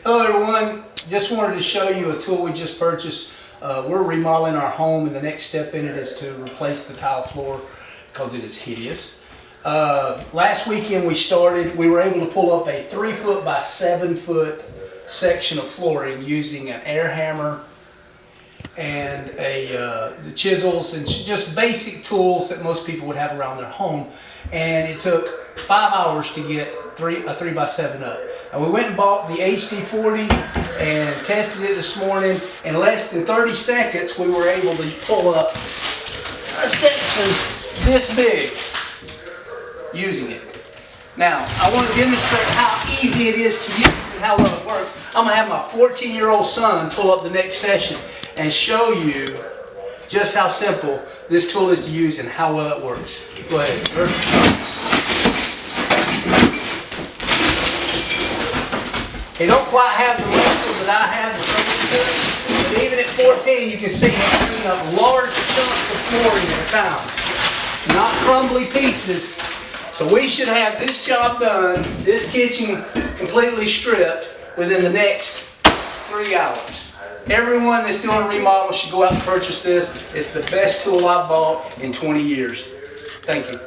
Hello everyone, just wanted to show you a tool we just purchased. We're remodeling our home, and the next step in it is to replace the tile floor because it is hideous. Last weekend we were able to pull up a 3 foot by 7 foot section of flooring using an air hammer and the chisels and just basic tools that most people would have around their home. And it took 5 hours to get a 3 by 7 up. And we went and bought the HD40 and tested it this morning. In less than 30 seconds, we were able to pull up a section this big using it. Now, I want to demonstrate how easy it is to use and how well it works. I'm going to have my 14-year-old son pull up the next session and show you just how simple this tool is to use and how well it works. Go ahead. They don't quite have the muscle that I have, but even at 14 you can see I'm putting up large chunks of flooring at a time, not crumbly pieces. So we should have this job done, this kitchen completely stripped within the next 3 hours. Everyone that's doing a remodel should go out and purchase this. It's the best tool I've bought in 20 years. Thank you.